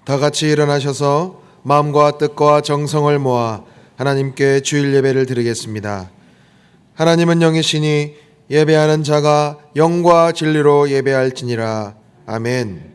다 같이 일어나셔서 마음과 뜻과 정성을 모아 하나님께 주일 예배를 드리겠습니다. 하나님은 영이시니 예배하는 자가 영과 진리로 예배할지니라. 아멘.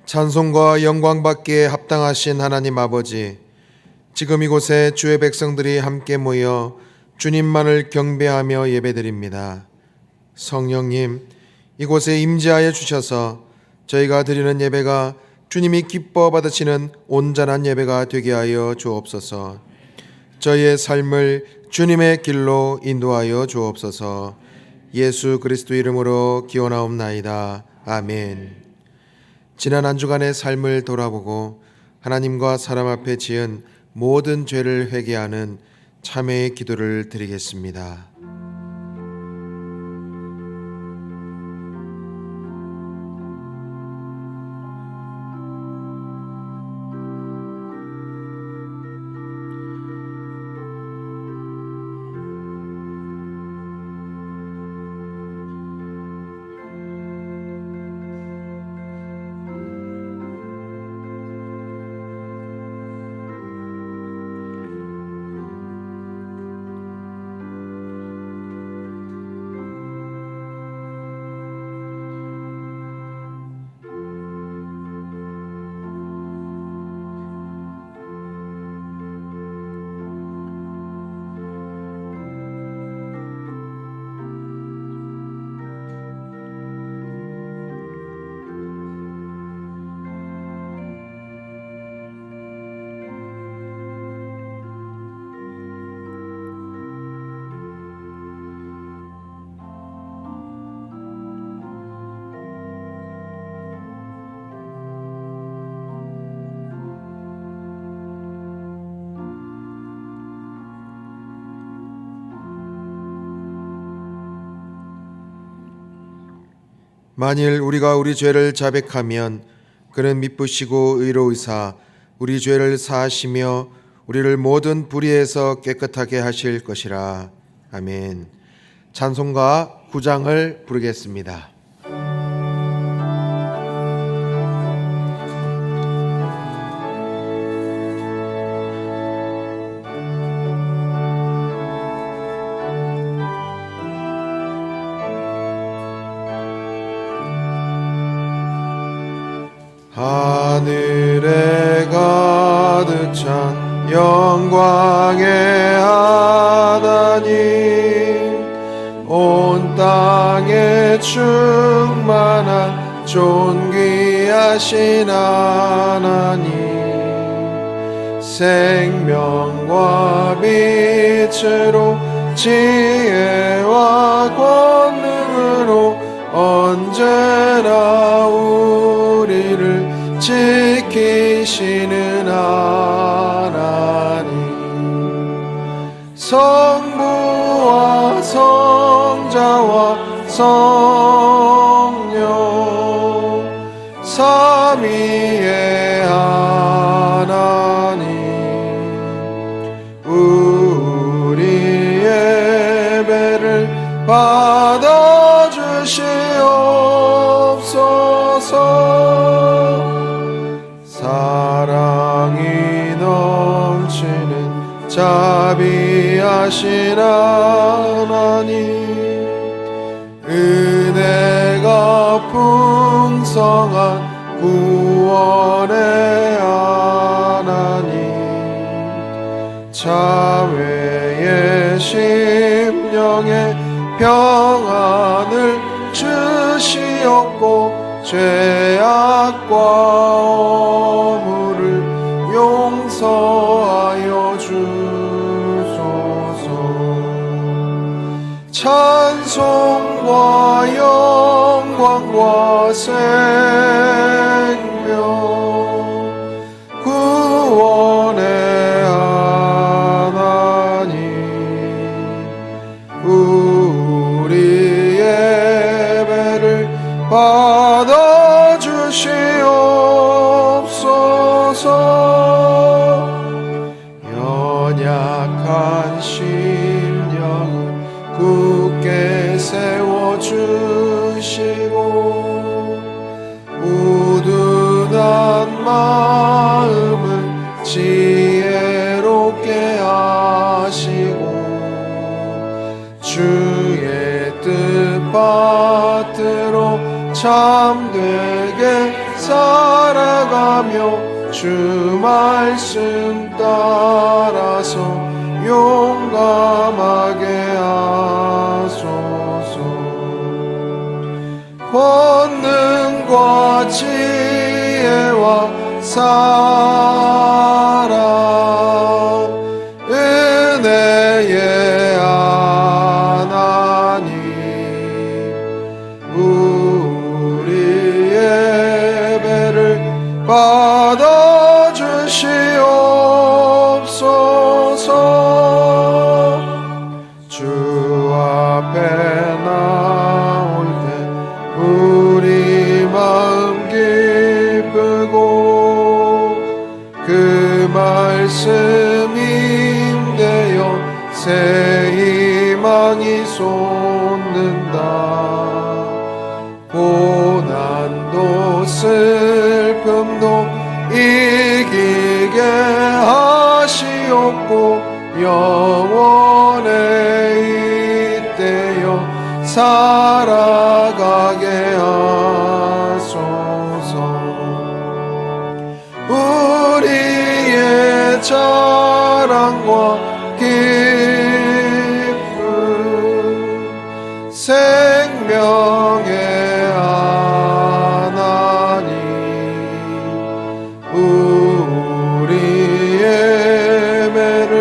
찬송과 영광 받기에 합당하신 하나님 아버지, 지금 이곳에 주의 백성들이 함께 모여 주님만을 경배하며 예배드립니다. 성령님, 이곳에 임재하여 주셔서 저희가 드리는 예배가 주님이 기뻐 받으시는 온전한 예배가 되게 하여 주옵소서. 저희의 삶을 주님의 길로 인도하여 주옵소서. 예수 그리스도 이름으로 기원하옵나이다. 아멘. 지난 한 주간의 삶을 돌아보고 하나님과 사람 앞에 지은 모든 죄를 회개하는 참회의 기도를 드리겠습니다. 만일 우리가 우리 죄를 자백하면 그는 미쁘시고 의로우사 우리 죄를 사하시며 우리를 모든 불의에서 깨끗하게 하실 것이라. 아멘. 찬송가 9장을 부르겠습니다. 하늘에 가득 찬 영광의 하나님, 온 땅에 충만한 존귀하신 하나님, 생명과 빛으로 지혜와 권능으로 언제나 우리를 지키시는 하나님, 성부와 성자와 성령 삼위의 하나님, 우리 예배를 받아주시옵소서. 사랑이 넘치는 자비하신 하나님, 은혜가 풍성한 구원의 하나님, 자외의 심령에 평안을 주시옵고 죄악과 어물을 용서하여 주소서. 찬송과 영광과 생명 구원의 하나님 우리 예배를 받아주시옵소서. 연약한 심령을 굳게 세워주시고 우둔한 마음을 지혜롭게 하시고 주의 뜻받들어 참되게 살아가며 주 말씀 따라서 용감하게 하소서. 권능과 지혜와 사랑 은혜의 하나님 우리 예배를 받아주시옵소서. 주 앞에 나올 때 우리 마음 기쁘고 그 말씀 임되어 새 희망이 솟는다. 고난도 슬픔도 이기게 하시옵고 영원에 잇대어 살아가게 하소서. 우리의 자랑과 기쁨 생명의 하나님 우리 예배를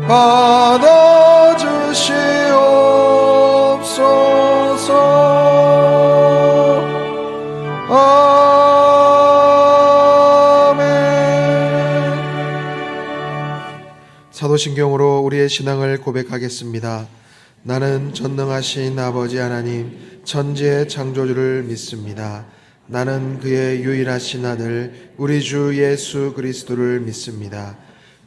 받아주시옵소서. 아멘. 사도신경으로 우리의 신앙을 고백하겠습니다. 나는 전능하신 아버지 하나님 천지의 창조주를 믿습니다. 나는 그의 유일하신 아들 우리 주 예수 그리스도를 믿습니다.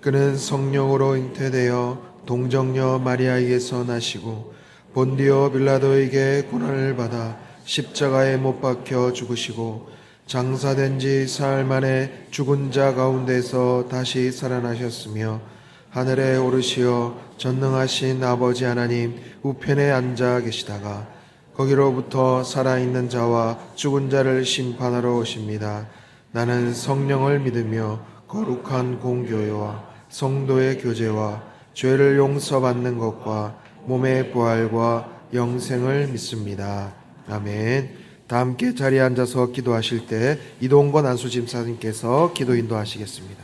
그는 성령으로 잉태되어 동정녀 마리아에게서 나시고 본디오 빌라도에게 고난을 받아 십자가에 못 박혀 죽으시고 장사된 지 사흘 만에 죽은 자 가운데서 다시 살아나셨으며 하늘에 오르시어 전능하신 아버지 하나님 우편에 앉아 계시다가 거기로부터 살아있는 자와 죽은 자를 심판하러 오십니다. 나는 성령을 믿으며 거룩한 공교회와 성도의 교제와 죄를 용서받는 것과 몸의 부활과 영생을 믿습니다. 아멘. 다 함께 자리에 앉아서 기도하실 때 이동건 안수집사님께서 기도 인도하시겠습니다.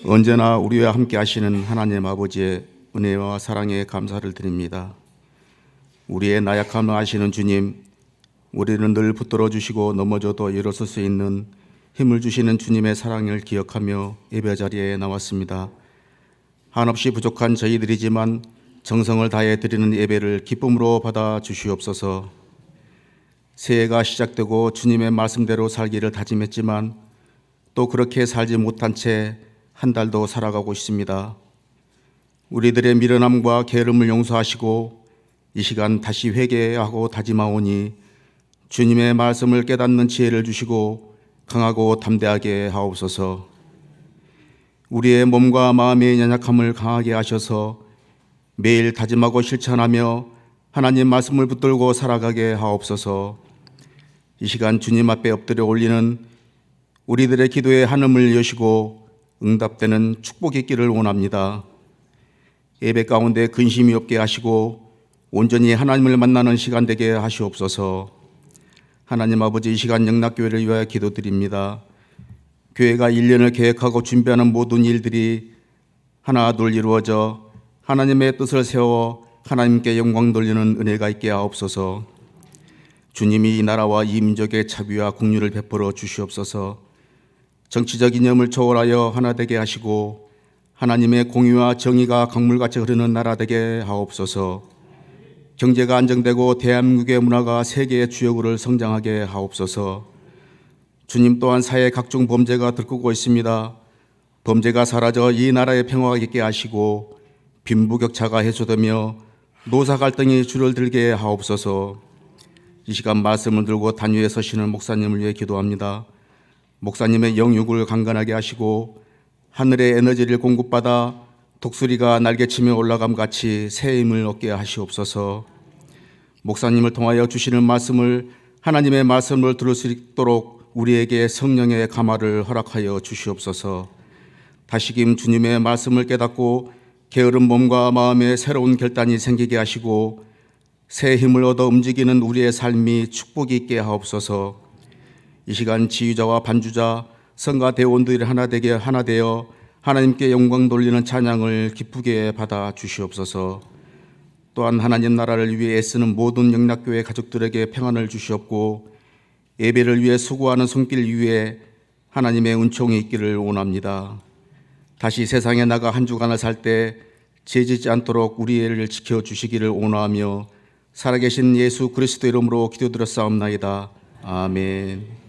언제나 우리와 함께 하시는 하나님 아버지의 은혜와 사랑에 감사를 드립니다. 우리의 나약함을 아시는 주님, 우리는 늘 붙들어 주시고 넘어져도 일어설 수 있는 힘을 주시는 주님의 사랑을 기억하며 예배 자리에 나왔습니다. 한없이 부족한 저희들이지만 정성을 다해 드리는 예배를 기쁨으로 받아 주시옵소서. 새해가 시작되고 주님의 말씀대로 살기를 다짐했지만 또 그렇게 살지 못한 채 한 달도 살아가고 있습니다. 우리들의 미련함과 게으름을 용서하시고 이 시간 다시 회개하고 다짐하오니 주님의 말씀을 깨닫는 지혜를 주시고 강하고 담대하게 하옵소서. 우리의 몸과 마음의 연약함을 강하게 하셔서 매일 다짐하고 실천하며 하나님 말씀을 붙들고 살아가게 하옵소서. 이 시간 주님 앞에 엎드려 올리는 우리들의 기도의 한음을 여시고 응답되는 축복이 있기를 원합니다. 예배 가운데 근심이 없게 하시고 온전히 하나님을 만나는 시간 되게 하시옵소서. 하나님 아버지, 이 시간 영락교회를 위하여 기도드립니다. 교회가 1년을 계획하고 준비하는 모든 일들이 하나둘 이루어져 하나님의 뜻을 세워 하나님께 영광 돌리는 은혜가 있게 하옵소서. 주님이 이 나라와 이 민족의 자비와 긍휼을 베풀어 주시옵소서. 정치적 이념을 초월하여 하나 되게 하시고 하나님의 공의와 정의가 강물같이 흐르는 나라 되게 하옵소서. 경제가 안정되고 대한민국의 문화가 세계의 주역으로 성장하게 하옵소서. 주님 또한 사회의 각종 범죄가 들끓고 있습니다. 범죄가 사라져 이 나라의 평화가 있게 하시고 빈부격차가 해소되며 노사 갈등이 줄어들게 하옵소서. 이 시간 말씀을 들고 단위에 서시는 목사님을 위해 기도합니다. 목사님의 영육을 강건하게 하시고 하늘의 에너지를 공급받아 독수리가 날개치며 올라감 같이 새 힘을 얻게 하시옵소서. 목사님을 통하여 주시는 말씀을, 하나님의 말씀을 들을 수 있도록 우리에게 성령의 감화를 허락하여 주시옵소서. 다시금 주님의 말씀을 깨닫고 게으른 몸과 마음에 새로운 결단이 생기게 하시고 새 힘을 얻어 움직이는 우리의 삶이 축복이 있게 하옵소서. 이 시간 지휘자와 반주자, 성가 대원들이 하나 되어 하나님께 영광 돌리는 찬양을 기쁘게 받아 주시옵소서. 또한 하나님 나라를 위해 애쓰는 모든 영락교회 가족들에게 평안을 주시옵고 예배를 위해 수고하는 손길 위에 하나님의 은총이 있기를 원합니다. 다시 세상에 나가 한 주간을 살 때 죄짓지 않도록 우리를 지켜주시기를 원하며 살아계신 예수 그리스도 이름으로 기도드렸사옵나이다. 아멘.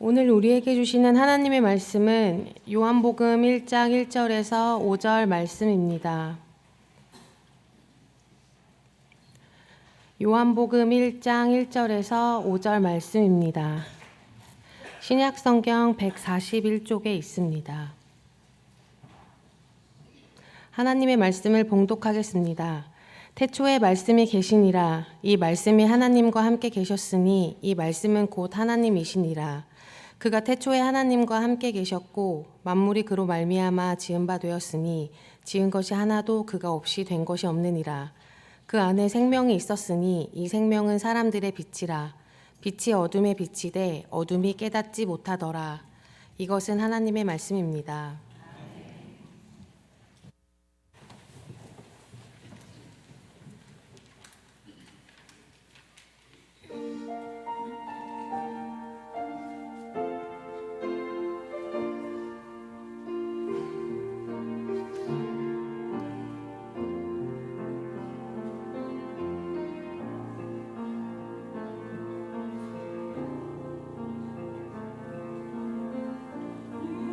오늘 우리에게 주시는 하나님의 말씀은 요한복음 1장 1절에서 5절 말씀입니다. 요한복음 1장 1절에서 5절 말씀입니다. 신약성경 141쪽에 있습니다. 하나님의 말씀을 봉독하겠습니다. 태초에 말씀이 계시니라. 이 말씀이 하나님과 함께 계셨으니 이 말씀은 곧 하나님이시니라. 그가 태초에 하나님과 함께 계셨고 만물이 그로 말미암아 지은 바 되었으니 지은 것이 하나도 그가 없이 된 것이 없느니라. 그 안에 생명이 있었으니 이 생명은 사람들의 빛이라. 빛이 어둠에 비치되 어둠이 깨닫지 못하더라. 이것은 하나님의 말씀입니다.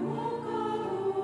유혹하고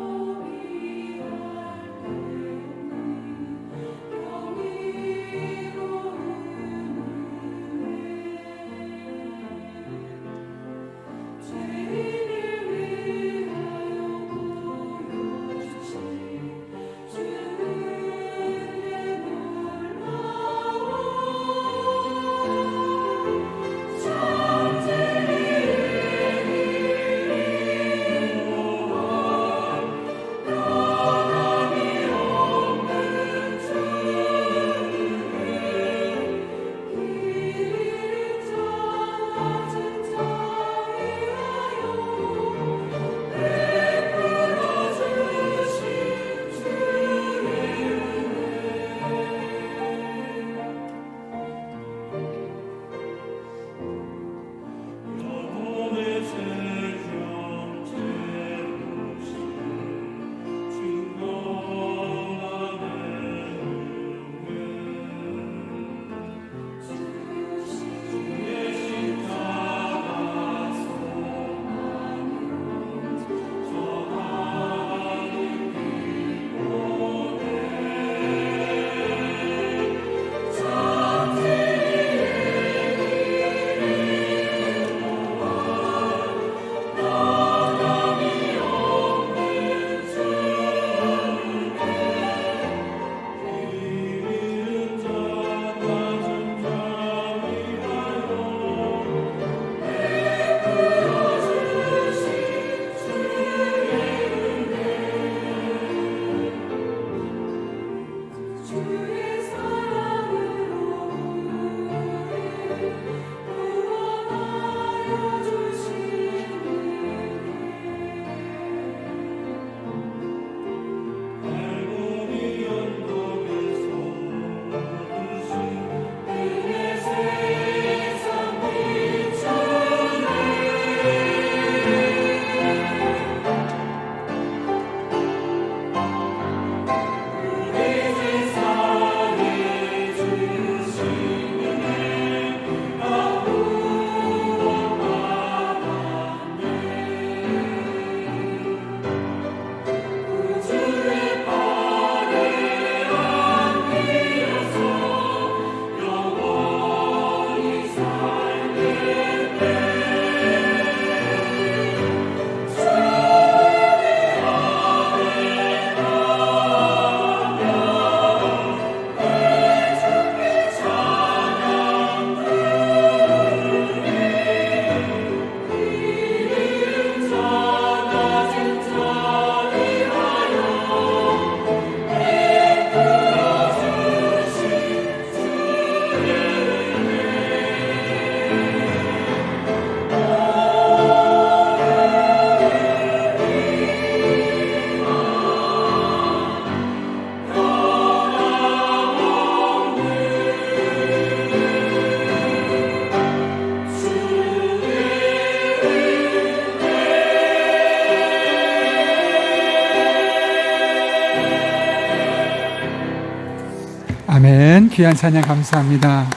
아멘. 귀한 찬양 감사합니다.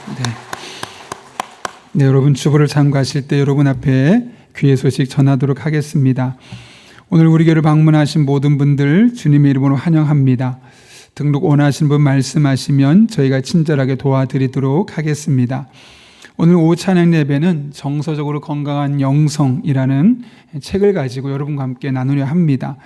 네, 여러분 주보를 참고하실 때 여러분 앞에 귀의 소식 전하도록 하겠습니다. 오늘 우리 교회를 방문하신 모든 분들 주님의 이름으로 환영합니다. 등록 원하시는 분 말씀하시면 저희가 친절하게 도와드리도록 하겠습니다. 오늘 오후 찬양 예배는 정서적으로 건강한 영성이라는 책을 가지고 여러분과 함께 나누려 합니다.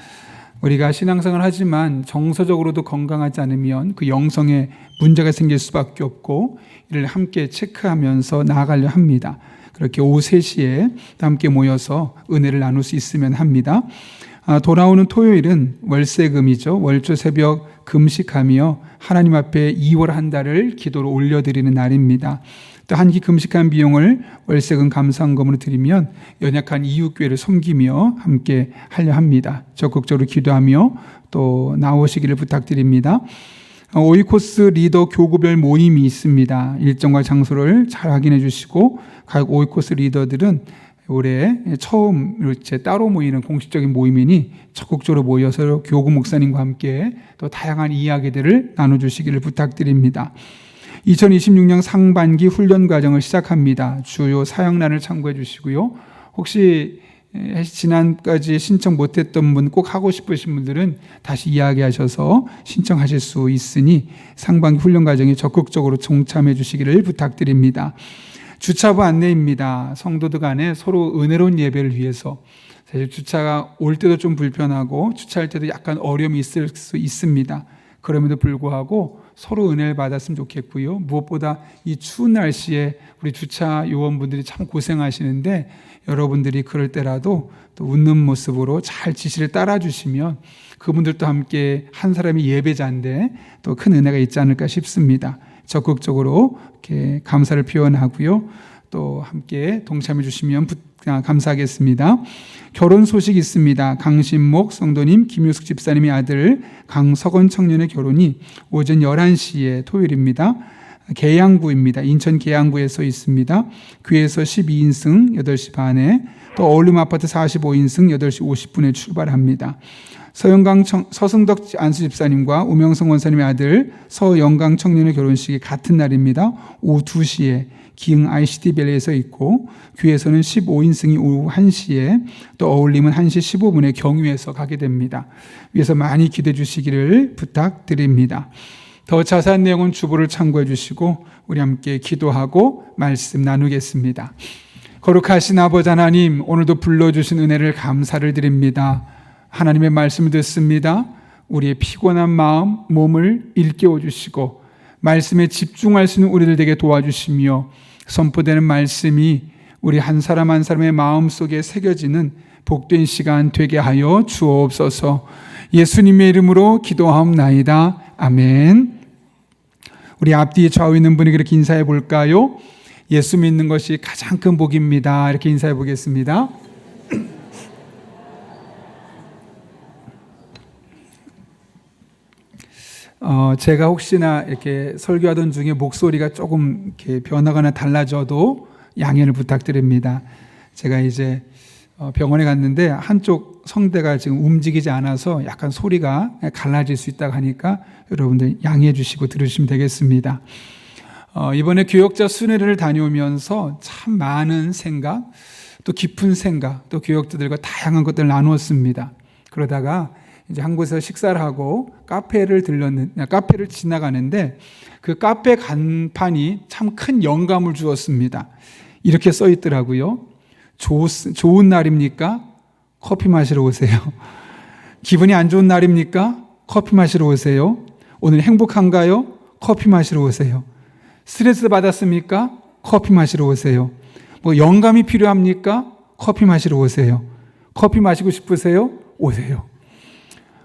우리가 신앙생활을 하지만 정서적으로도 건강하지 않으면 그 영성에 문제가 생길 수밖에 없고 이를 함께 체크하면서 나아가려 합니다. 그렇게 오후 3시에 함께 모여서 은혜를 나눌 수 있으면 합니다. 돌아오는 토요일은 월세금이죠. 월조 새벽 금식하며 하나님 앞에 2월 한 달을 기도로 올려드리는 날입니다. 또 한 끼 금식한 비용을 월세금 감사헌금으로 드리면 연약한 이웃교회를 섬기며 함께 하려 합니다. 적극적으로 기도하며 또 나오시기를 부탁드립니다. 오이코스 리더 교구별 모임이 있습니다. 일정과 장소를 잘 확인해 주시고 각 오이코스 리더들은 올해 처음 이렇게 따로 모이는 공식적인 모임이니 적극적으로 모여서 교구 목사님과 함께 또 다양한 이야기들을 나눠주시기를 부탁드립니다. 2026년 상반기 훈련 과정을 시작합니다. 주요 사역란을 참고해 주시고요. 혹시 지난까지 신청 못했던 분, 꼭 하고 싶으신 분들은 다시 이야기하셔서 신청하실 수 있으니 상반기 훈련 과정에 적극적으로 동참해 주시기를 부탁드립니다. 주차부 안내입니다. 성도들 간에 서로 은혜로운 예배를 위해서, 사실 주차가 올 때도 좀 불편하고 주차할 때도 약간 어려움이 있을 수 있습니다. 그럼에도 불구하고 서로 은혜를 받았으면 좋겠고요. 무엇보다 이 추운 날씨에 우리 주차 요원분들이 참 고생하시는데 여러분들이 그럴 때라도 또 웃는 모습으로 잘 지시를 따라주시면 그분들도 함께 한 사람이 예배자인데 또 큰 은혜가 있지 않을까 싶습니다. 적극적으로 이렇게 감사를 표현하고요. 또 함께 동참해 주시면 감사하겠습니다. 결혼 소식이 있습니다. 강신목 성도님, 김효숙 집사님의 아들 강석원 청년의 결혼이 오전 11시에 토요일입니다. 계양구입니다. 인천 계양구에서 있습니다. 교회에서 12인승 8시 반에 또 어울림 아파트 45인승 8시 50분에 출발합니다. 서승덕 안수 집사님과 우명성 원사님의 아들 서영강 청년의 결혼식이 같은 날입니다. 오후 2시에 기흥 ICT밸리에서 있고 교회에서는 15인승이 오후 1시에 또 어울림은 1시 15분에 경유해서 가게 됩니다. 위에서 많이 기대해 주시기를 부탁드립니다. 더 자세한 내용은 주보를 참고해 주시고 우리 함께 기도하고 말씀 나누겠습니다. 거룩하신 아버지 하나님, 오늘도 불러주신 은혜를 감사를 드립니다. 하나님의 말씀을 듣습니다. 우리의 피곤한 마음, 몸을 일깨워 주시고 말씀에 집중할 수 있는 우리들 되게 도와주시며 선포되는 말씀이 우리 한 사람 한 사람의 마음속에 새겨지는 복된 시간 되게 하여 주옵소서. 예수님의 이름으로 기도하옵나이다. 아멘. 우리 앞뒤에 좌우 있는 분에게 이렇게 인사해 볼까요? 예수 믿는 것이 가장 큰 복입니다. 이렇게 인사해 보겠습니다. 제가 혹시나 이렇게 설교하던 중에 목소리가 조금 이렇게 변하거나 달라져도 양해를 부탁드립니다. 제가 이제 병원에 갔는데 한쪽 성대가 지금 움직이지 않아서 약간 소리가 갈라질 수 있다고 하니까 여러분들 양해해 주시고 들으시면 되겠습니다. 이번에 교역자 순회를 다녀오면서 참 많은 생각, 또 깊은 생각, 또 교역자들과 다양한 것들을 나누었습니다. 그러다가 이제 한 곳에서 식사를 하고 카페를 지나가는데 그 카페 간판이 참 큰 영감을 주었습니다. 이렇게 써 있더라고요. 좋은 날입니까? 커피 마시러 오세요. 기분이 안 좋은 날입니까? 커피 마시러 오세요. 오늘 행복한가요? 커피 마시러 오세요. 스트레스 받았습니까? 커피 마시러 오세요. 뭐 영감이 필요합니까? 커피 마시러 오세요. 커피 마시고 싶으세요? 오세요.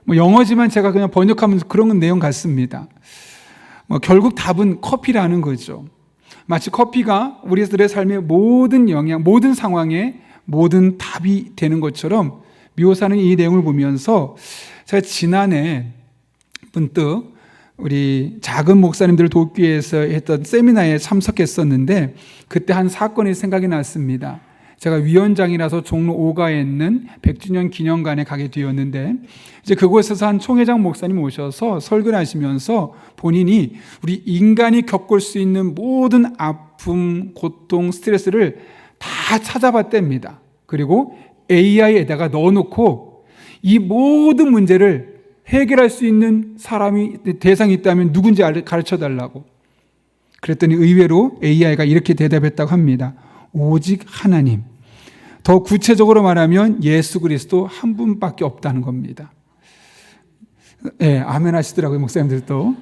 뭐 영어지만 제가 그냥 번역하면서 그런 내용 같습니다. 결국 답은 커피라는 거죠. 마치 커피가 우리들의 삶의 모든 영향, 모든 상황에 모든 답이 되는 것처럼 묘사하는 이 내용을 보면서 제가 지난해 문득 우리 작은 목사님들 돕기위해서 했던 세미나에 참석했었는데 그때 한 사건이 생각이 났습니다. 제가 위원장이라서 종로 5가에 있는 100주년 기념관에 가게 되었는데, 이제 그곳에서 한 총회장 목사님 오셔서 설교를 하시면서 본인이 우리 인간이 겪을 수 있는 모든 아픔, 고통, 스트레스를 다 찾아봤답니다. 그리고 AI에다가 넣어놓고 이 모든 문제를 해결할 수 있는 대상이 있다면 누군지 가르쳐 달라고. 그랬더니 의외로 AI가 이렇게 대답했다고 합니다. 오직 하나님. 더 구체적으로 말하면 예수 그리스도 한 분밖에 없다는 겁니다. 예, 아멘 하시더라고요, 목사님들도.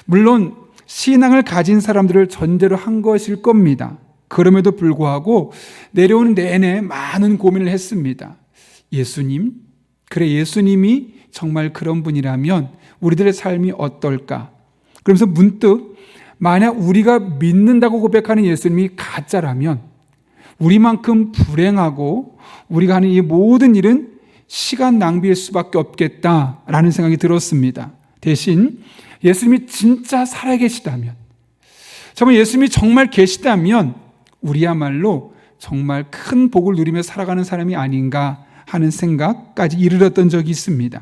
물론 신앙을 가진 사람들을 전제로 한 것일 겁니다. 그럼에도 불구하고 내려오는 내내 많은 고민을 했습니다. 예수님? 그래, 예수님이 정말 그런 분이라면 우리들의 삶이 어떨까? 그러면서 문득 만약 우리가 믿는다고 고백하는 예수님이 가짜라면 우리만큼 불행하고 우리가 하는 이 모든 일은 시간 낭비일 수밖에 없겠다라는 생각이 들었습니다. 대신 예수님이 진짜 살아계시다면, 정말 예수님이 정말 계시다면 우리야말로 정말 큰 복을 누리며 살아가는 사람이 아닌가 하는 생각까지 이르렀던 적이 있습니다.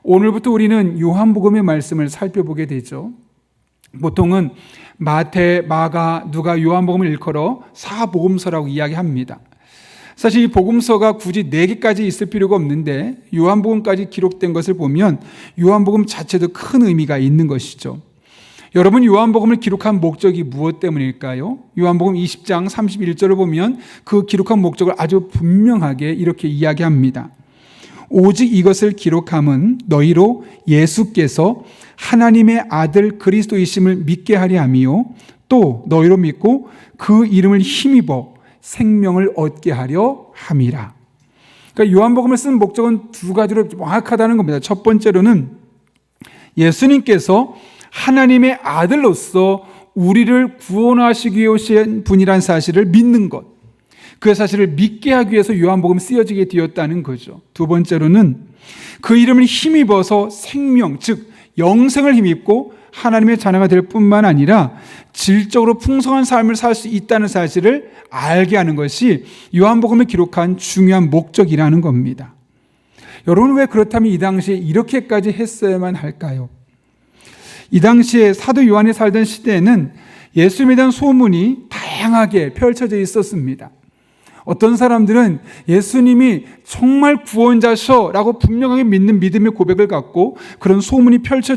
오늘부터 우리는 요한복음의 말씀을 살펴보게 되죠. 보통은 마태, 마가, 누가, 요한복음을 일컬어 사복음서라고 이야기합니다. 사실 이 복음서가 굳이 4개까지 있을 필요가 없는데 요한복음까지 기록된 것을 보면 요한복음 자체도 큰 의미가 있는 것이죠. 여러분, 요한복음을 기록한 목적이 무엇 때문일까요? 요한복음 20장 31절을 보면 그 기록한 목적을 아주 분명하게 이렇게 이야기합니다. 오직 이것을 기록함은 너희로 예수께서 하나님의 아들 그리스도이심을 믿게 하려 함이요 또 너희로 믿고 그 이름을 힘입어 생명을 얻게 하려 함이라. 그러니까 요한복음을 쓴 목적은 2가지로 정확하다는 겁니다. 첫 번째로는 예수님께서 하나님의 아들로서 우리를 구원하시기 위해 오신 분이란 사실을 믿는 것, 그 사실을 믿게 하기 위해서 요한복음이 쓰여지게 되었다는 거죠. 2번째로는 그 이름을 힘입어서 생명, 즉 영생을 힘입고 하나님의 자녀가 될 뿐만 아니라 질적으로 풍성한 삶을 살 수 있다는 사실을 알게 하는 것이 요한복음을 기록한 중요한 목적이라는 겁니다. 여러분, 왜 그렇다면 이 당시에 이렇게까지 했어야만 할까요? 이 당시에 사도 요한이 살던 시대에는 예수님에 대한 소문이 다양하게 펼쳐져 있었습니다. 어떤 사람들은 예수님이 정말 구원자셔라고 분명하게 믿는 믿음의 고백을 갖고 그런 소문이 퍼져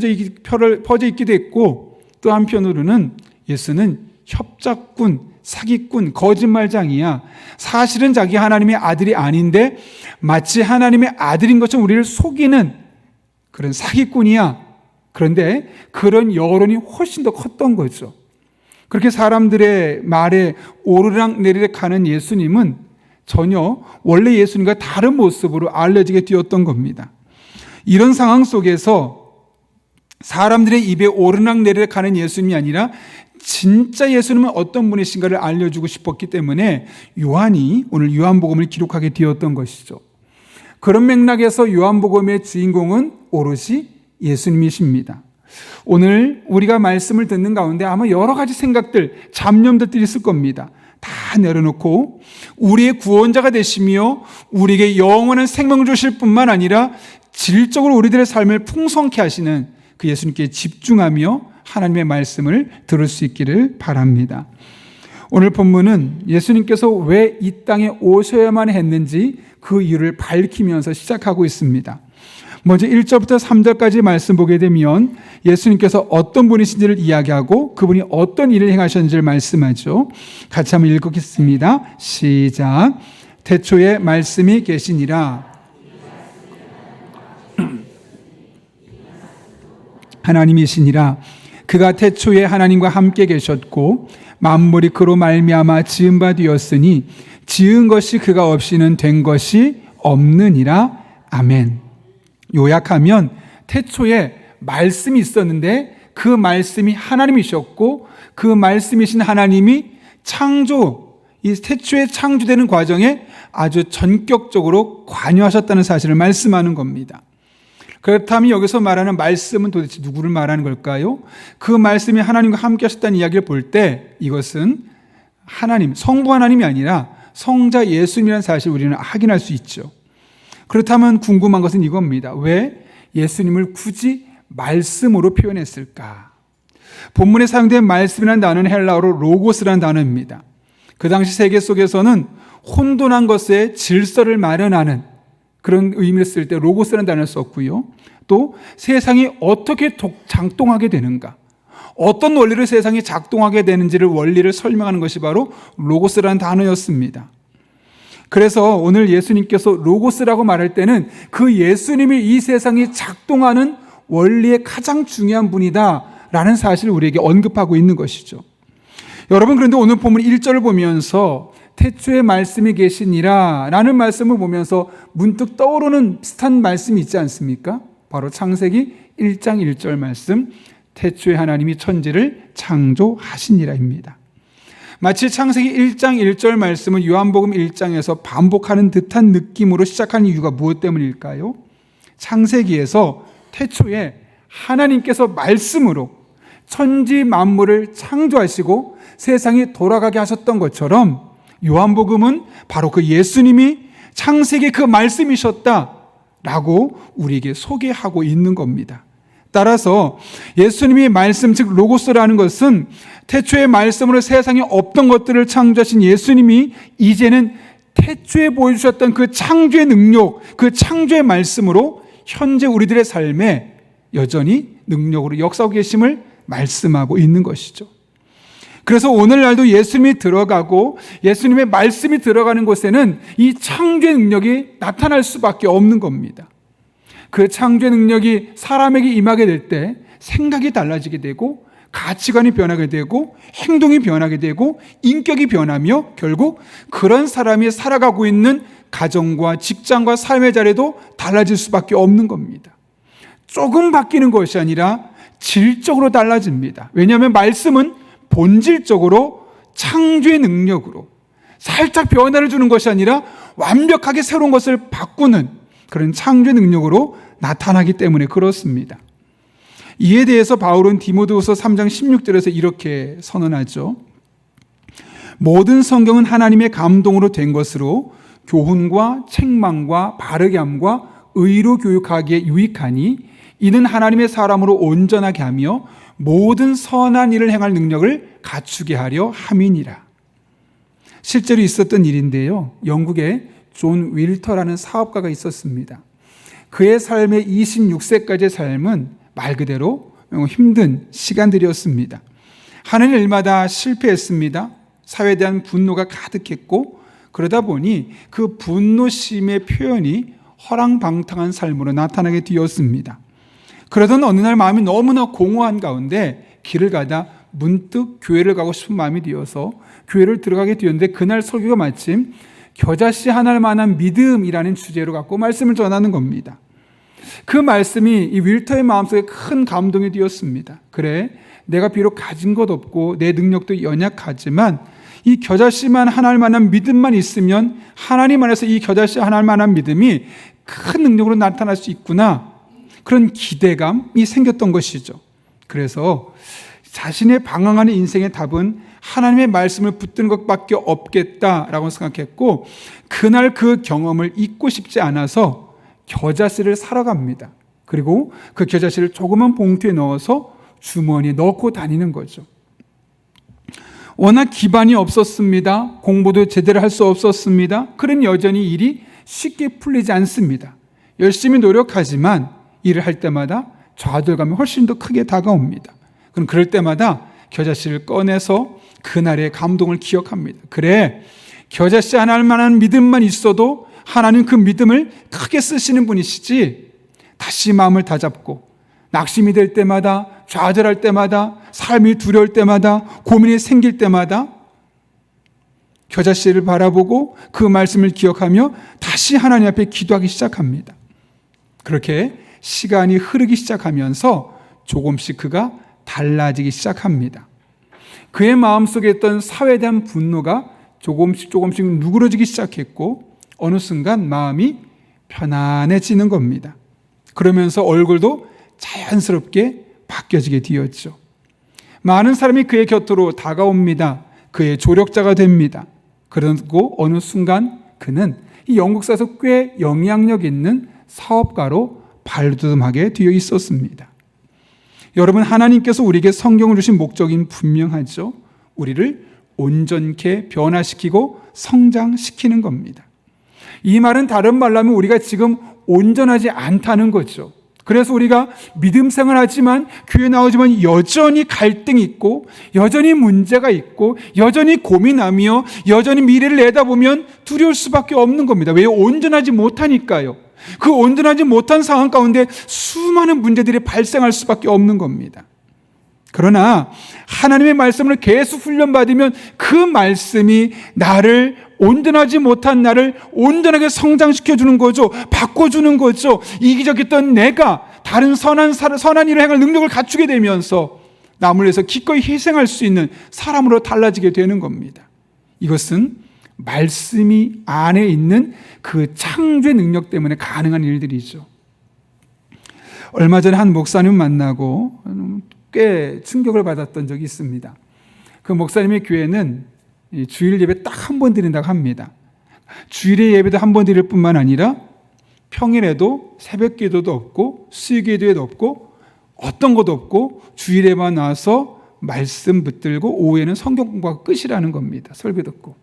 있기도 했고, 또 한편으로는 예수는 협작꾼, 사기꾼, 거짓말장이야, 사실은 자기 하나님의 아들이 아닌데 마치 하나님의 아들인 것처럼 우리를 속이는 그런 사기꾼이야. 그런데 그런 여론이 훨씬 더 컸던 거죠. 그렇게 사람들의 말에 오르락내리락 하는 예수님은 전혀 원래 예수님과 다른 모습으로 알려지게 되었던 겁니다. 이런 상황 속에서 사람들의 입에 오르락내리락 하는 예수님이 아니라 진짜 예수님은 어떤 분이신가를 알려주고 싶었기 때문에 요한이 오늘 요한복음을 기록하게 되었던 것이죠. 그런 맥락에서 요한복음의 주인공은 오롯이 예수님이십니다. 오늘 우리가 말씀을 듣는 가운데 아마 여러 가지 생각들, 잡념들이 있을 겁니다. 다 내려놓고 우리의 구원자가 되시며 우리에게 영원한 생명을 주실 뿐만 아니라 질적으로 우리들의 삶을 풍성케 하시는 그 예수님께 집중하며 하나님의 말씀을 들을 수 있기를 바랍니다. 오늘 본문은 예수님께서 왜 이 땅에 오셔야만 했는지 그 이유를 밝히면서 시작하고 있습니다. 먼저 1절부터 3절까지 말씀 보게 되면 예수님께서 어떤 분이신지를 이야기하고 그분이 어떤 일을 행하셨는지를 말씀하죠. 같이 한번 읽겠습니다. 시작. 태초에 말씀이 계시니라. 하나님이시니라. 그가 태초에 하나님과 함께 계셨고 만물이 그로 말미암아 지은 바 되었으니 지은 것이 그가 없이는 된 것이 없느니라. 아멘. 요약하면 태초에 말씀이 있었는데 그 말씀이 하나님이셨고 그 말씀이신 하나님이 이 태초에 창조되는 과정에 아주 전격적으로 관여하셨다는 사실을 말씀하는 겁니다. 그렇다면 여기서 말하는 말씀은 도대체 누구를 말하는 걸까요? 그 말씀이 하나님과 함께 하셨다는 이야기를 볼 때 이것은 하나님, 성부 하나님이 아니라 성자 예수님이라는 사실을 우리는 확인할 수 있죠. 그렇다면 궁금한 것은 이겁니다. 왜 예수님을 굳이 말씀으로 표현했을까? 본문에 사용된 말씀이라는 단어는 헬라어로 로고스라는 단어입니다. 그 당시 세계 속에서는 혼돈한 것에 질서를 마련하는 그런 의미를 쓸 때 로고스라는 단어를 썼고요. 또 세상이 어떻게 작동하게 되는가, 어떤 원리로 세상이 작동하게 되는지를 원리를 설명하는 것이 바로 로고스라는 단어였습니다. 그래서 오늘 예수님께서 로고스라고 말할 때는 그 예수님이 이 세상이 작동하는 원리의 가장 중요한 분이다라는 사실을 우리에게 언급하고 있는 것이죠. 여러분, 그런데 오늘 본문 1절을 보면서 태초에 말씀이 계시니라 라는 말씀을 보면서 문득 떠오르는 비슷한 말씀이 있지 않습니까? 바로 창세기 1장 1절 말씀, 태초에 하나님이 천지를 창조하시니라입니다. 마치 창세기 1장 1절 말씀은 요한복음 1장에서 반복하는 듯한 느낌으로 시작한 이유가 무엇 때문일까요? 창세기에서 태초에 하나님께서 말씀으로 천지 만물을 창조하시고 세상이 돌아가게 하셨던 것처럼 요한복음은 바로 그 예수님이 창세기 그 말씀이셨다라고 우리에게 소개하고 있는 겁니다. 따라서 예수님이 말씀, 즉 로고스라는 것은 태초의 말씀으로 세상에 없던 것들을 창조하신 예수님이 이제는 태초에 보여주셨던 그 창조의 능력, 그 창조의 말씀으로 현재 우리들의 삶에 여전히 능력으로 역사하고 계심을 말씀하고 있는 것이죠. 그래서 오늘날도 예수님이 들어가고 예수님의 말씀이 들어가는 곳에는 이 창조의 능력이 나타날 수밖에 없는 겁니다. 그 창조의 능력이 사람에게 임하게 될 때 생각이 달라지게 되고 가치관이 변하게 되고 행동이 변하게 되고 인격이 변하며 결국 그런 사람이 살아가고 있는 가정과 직장과 삶의 자리도 달라질 수밖에 없는 겁니다. 조금 바뀌는 것이 아니라 질적으로 달라집니다. 왜냐하면 말씀은 본질적으로 창조의 능력으로 살짝 변화를 주는 것이 아니라 완벽하게 새로운 것을 바꾸는 그런 창조의 능력으로 나타나기 때문에 그렇습니다. 이에 대해서 바울은 디모데후서 3장 16절에서 이렇게 선언하죠. 모든 성경은 하나님의 감동으로 된 것으로 교훈과 책망과 바르게 함과 의로 교육하기에 유익하니 이는 하나님의 사람으로 온전하게 하며 모든 선한 일을 행할 능력을 갖추게 하려 함이니라. 실제로 있었던 일인데요. 영국에 존 윌터라는 사업가가 있었습니다. 그의 삶의 26세까지의 삶은 말 그대로 힘든 시간들이었습니다. 하는 일마다 실패했습니다. 사회에 대한 분노가 가득했고 그러다 보니 그 분노심의 표현이 허랑방탕한 삶으로 나타나게 되었습니다. 그러던 어느 날 마음이 너무나 공허한 가운데 길을 가다 문득 교회를 가고 싶은 마음이 되어서 교회를 들어가게 되었는데 그날 설교가 마침 겨자씨 하나를 만한 믿음이라는 주제로 갖고 말씀을 전하는 겁니다. 그 말씀이 이 윌터의 마음속에 큰 감동이 되었습니다. 그래, 내가 비록 가진 것 없고 내 능력도 연약하지만 이 겨자씨만 하나를 만한 믿음만 있으면 하나님 안에서 이 겨자씨 하나를 만한 믿음이 큰 능력으로 나타날 수 있구나, 그런 기대감이 생겼던 것이죠. 그래서 자신의 방황하는 인생의 답은 하나님의 말씀을 붙드는 것밖에 없겠다라고 생각했고 그날 그 경험을 잊고 싶지 않아서 겨자씨를 사러 갑니다. 그리고 그 겨자씨를 조그만 봉투에 넣어서 주머니에 넣고 다니는 거죠. 워낙 기반이 없었습니다. 공부도 제대로 할 수 없었습니다. 그런 여전히 일이 쉽게 풀리지 않습니다. 열심히 노력하지만 일을 할 때마다 좌절감이 훨씬 더 크게 다가옵니다. 그럼 그럴 때마다 겨자씨를 꺼내서 그날의 감동을 기억합니다. 그래, 겨자씨 하나할 만한 믿음만 있어도 하나님 그 믿음을 크게 쓰시는 분이시지. 다시 마음을 다잡고 낙심이 될 때마다, 좌절할 때마다, 삶이 두려울 때마다, 고민이 생길 때마다 겨자씨를 바라보고 그 말씀을 기억하며 다시 하나님 앞에 기도하기 시작합니다. 그렇게 시간이 흐르기 시작하면서 조금씩 그가 달라지기 시작합니다. 그의 마음속에 있던 사회에 대한 분노가 조금씩 누그러지기 시작했고 어느 순간 마음이 편안해지는 겁니다. 그러면서 얼굴도 자연스럽게 바뀌어지게 되었죠. 많은 사람이 그의 곁으로 다가옵니다. 그의 조력자가 됩니다. 그리고 어느 순간 그는 이 영국사에서 꽤 영향력 있는 사업가로 발돋움하게 되어 있었습니다. 여러분, 하나님께서 우리에게 성경을 주신 목적인 분명하죠. 우리를 온전케 변화시키고 성장시키는 겁니다. 이 말은 다른 말로 하면 우리가 지금 온전하지 않다는 거죠. 그래서 우리가 믿음 생활하지만 교회 나오지만 여전히 갈등이 있고 여전히 문제가 있고 여전히 고민하며 여전히 미래를 내다보면 두려울 수밖에 없는 겁니다. 왜? 온전하지 못하니까요. 그 온전하지 못한 상황 가운데 수많은 문제들이 발생할 수밖에 없는 겁니다. 그러나 하나님의 말씀을 계속 훈련받으면 그 말씀이 나를 온전하지 못한 나를 온전하게 성장시켜주는 거죠. 바꿔주는 거죠. 이기적이었던 내가 다른 선한 일을 행할 능력을 갖추게 되면서 남을 위해서 기꺼이 희생할 수 있는 사람으로 달라지게 되는 겁니다. 이것은 말씀이 안에 있는 그 창조의 능력 때문에 가능한 일들이죠. 얼마 전에 한 목사님 만나고 꽤 충격을 받았던 적이 있습니다. 그 목사님의 교회는 주일 예배 딱 한 번 드린다고 합니다. 주일의 예배도 한 번 드릴 뿐만 아니라 평일에도 새벽 기도도 없고 수요 기도도 없고 어떤 것도 없고 주일에만 와서 말씀 붙들고 오후에는 성경 공부가 끝이라는 겁니다. 설교 듣고.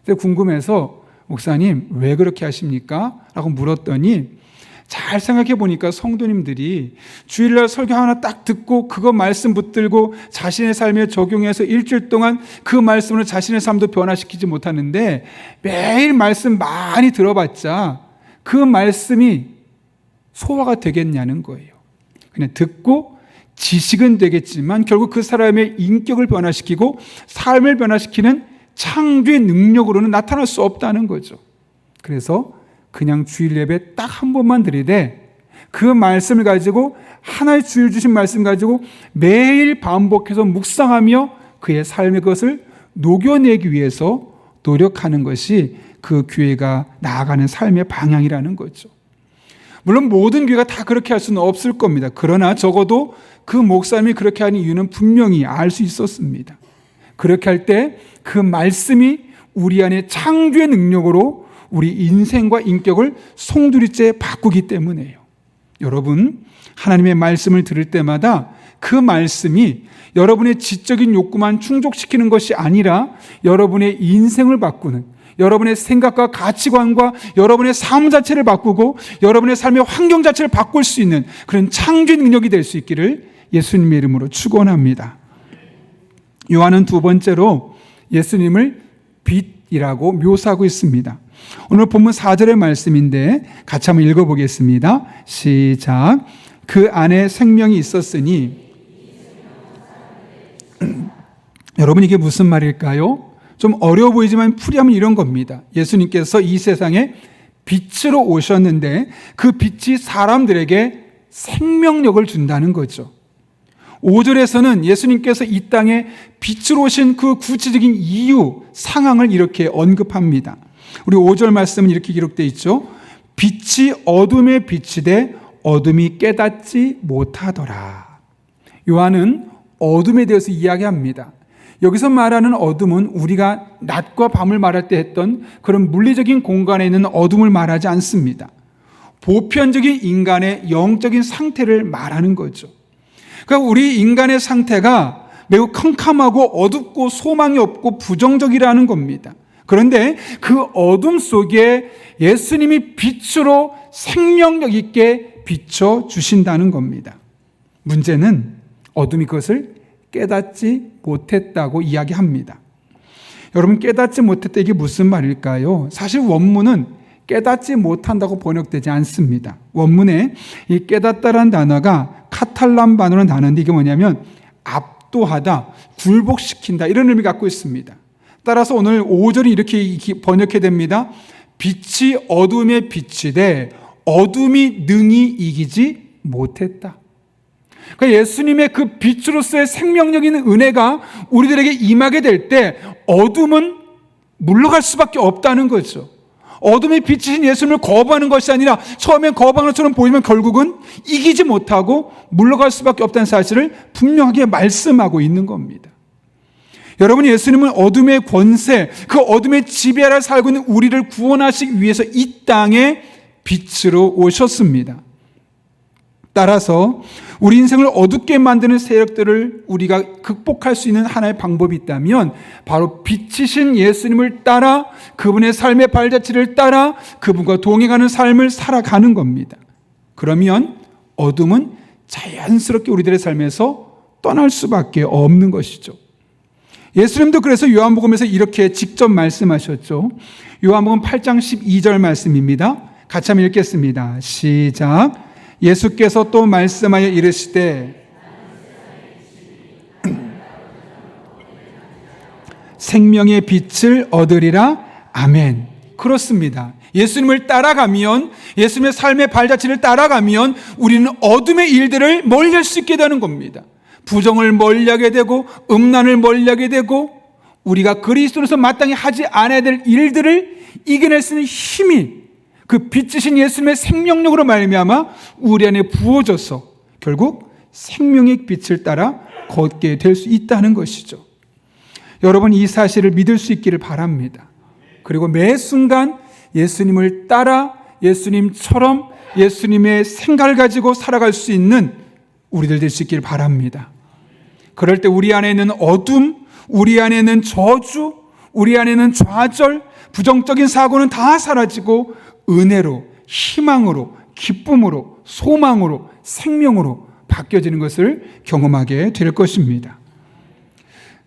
그래서 궁금해서 목사님 왜 그렇게 하십니까? 라고 물었더니 잘 생각해 보니까 성도님들이 주일날 설교 하나 딱 듣고 그거 말씀 붙들고 자신의 삶에 적용해서 일주일 동안 그 말씀으로 자신의 삶도 변화시키지 못하는데 매일 말씀 많이 들어봤자 그 말씀이 소화가 되겠냐는 거예요. 그냥 듣고 지식은 되겠지만 결국 그 사람의 인격을 변화시키고 삶을 변화시키는 창조의 능력으로는 나타날 수 없다는 거죠. 그래서 그냥 주일 예배 딱 한 번만 드리되 그 말씀을 가지고 하나의 주일 주신 말씀 가지고 매일 반복해서 묵상하며 그의 삶의 것을 녹여내기 위해서 노력하는 것이 그 교회가 나아가는 삶의 방향이라는 거죠. 물론 모든 교회가 다 그렇게 할 수는 없을 겁니다. 그러나 적어도 그 목사님이 그렇게 하는 이유는 분명히 알 수 있었습니다. 그렇게 할 때 그 말씀이 우리 안에 창조의 능력으로 우리 인생과 인격을 송두리째 바꾸기 때문이에요. 여러분, 하나님의 말씀을 들을 때마다 그 말씀이 여러분의 지적인 욕구만 충족시키는 것이 아니라 여러분의 인생을 바꾸는, 여러분의 생각과 가치관과 여러분의 삶 자체를 바꾸고 여러분의 삶의 환경 자체를 바꿀 수 있는 그런 창조의 능력이 될 수 있기를 예수님의 이름으로 축원합니다. 요한은 두 번째로 예수님을 빛이라고 묘사하고 있습니다. 오늘 본문 4절의 말씀인데 같이 한번 읽어보겠습니다. 시작. 그 안에 생명이 있었으니 여러분 이게 무슨 말일까요? 좀 어려워 보이지만 풀이하면 이런 겁니다. 예수님께서 이 세상에 빛으로 오셨는데 그 빛이 사람들에게 생명력을 준다는 거죠. 5절에서는 예수님께서 이 땅에 빛으로 오신 그 구체적인 이유, 상황을 이렇게 언급합니다. 우리 5절 말씀은 이렇게 기록되어 있죠. 빛이 어둠에 비치되 어둠이 깨닫지 못하더라. 요한은 어둠에 대해서 이야기합니다. 여기서 말하는 어둠은 우리가 낮과 밤을 말할 때 했던 그런 물리적인 공간에 있는 어둠을 말하지 않습니다. 보편적인 인간의 영적인 상태를 말하는 거죠. 그러니까 우리 인간의 상태가 매우 캄캄하고 어둡고 소망이 없고 부정적이라는 겁니다. 그런데 그 어둠 속에 예수님이 빛으로 생명력 있게 비춰주신다는 겁니다. 문제는 어둠이 그것을 깨닫지 못했다고 이야기합니다. 여러분, 깨닫지 못했다 이게 무슨 말일까요? 사실 원문은 깨닫지 못한다고 번역되지 않습니다. 원문에 이 깨닫다라는 단어가 카탈람반어라는 단어인데 이게 뭐냐면 압도하다, 굴복시킨다 이런 의미를 갖고 있습니다. 따라서 오늘 5절이 이렇게 번역해 됩니다. 빛이 어둠에 비치되 어둠이 능히 이기지 못했다. 그러니까 예수님의 그 빛으로서의 생명력 있는 은혜가 우리들에게 임하게 될 때 어둠은 물러갈 수밖에 없다는 거죠. 어둠에 비치신 예수님을 거부하는 것이 아니라 처음엔 거부하는 것처럼 보이면 결국은 이기지 못하고 물러갈 수밖에 없다는 사실을 분명하게 말씀하고 있는 겁니다. 여러분, 예수님은 어둠의 권세, 그 어둠의 지배 아래 살고 있는 우리를 구원하시기 위해서 이 땅에 빛으로 오셨습니다. 따라서 우리 인생을 어둡게 만드는 세력들을 우리가 극복할 수 있는 하나의 방법이 있다면 바로 빛이신 예수님을 따라 그분의 삶의 발자취를 따라 그분과 동행하는 삶을 살아가는 겁니다. 그러면 어둠은 자연스럽게 우리들의 삶에서 떠날 수밖에 없는 것이죠. 예수님도 그래서 요한복음에서 이렇게 직접 말씀하셨죠. 요한복음 8장 12절 말씀입니다. 같이 한번 읽겠습니다. 시작. 예수께서 또 말씀하여 이르시되 생명의 빛을 얻으리라. 아멘. 그렇습니다. 예수님을 따라가면, 예수님의 삶의 발자취를 따라가면 우리는 어둠의 일들을 멀리할 수 있게 되는 겁니다. 부정을 멀리하게 되고 음란을 멀리하게 되고 우리가 그리스도로서 마땅히 하지 않아야 될 일들을 이겨낼 수 있는 힘이 그 빛이신 예수님의 생명력으로 말미암아 우리 안에 부어져서 결국 생명의 빛을 따라 걷게 될 수 있다는 것이죠. 여러분, 이 사실을 믿을 수 있기를 바랍니다. 그리고 매 순간 예수님을 따라 예수님처럼 예수님의 생각을 가지고 살아갈 수 있는 우리들 될 수 있기를 바랍니다. 그럴 때 우리 안에 있는 어둠, 우리 안에 있는 저주, 우리 안에 있는 좌절, 부정적인 사고는 다 사라지고 은혜로, 희망으로, 기쁨으로, 소망으로, 생명으로 바뀌어지는 것을 경험하게 될 것입니다.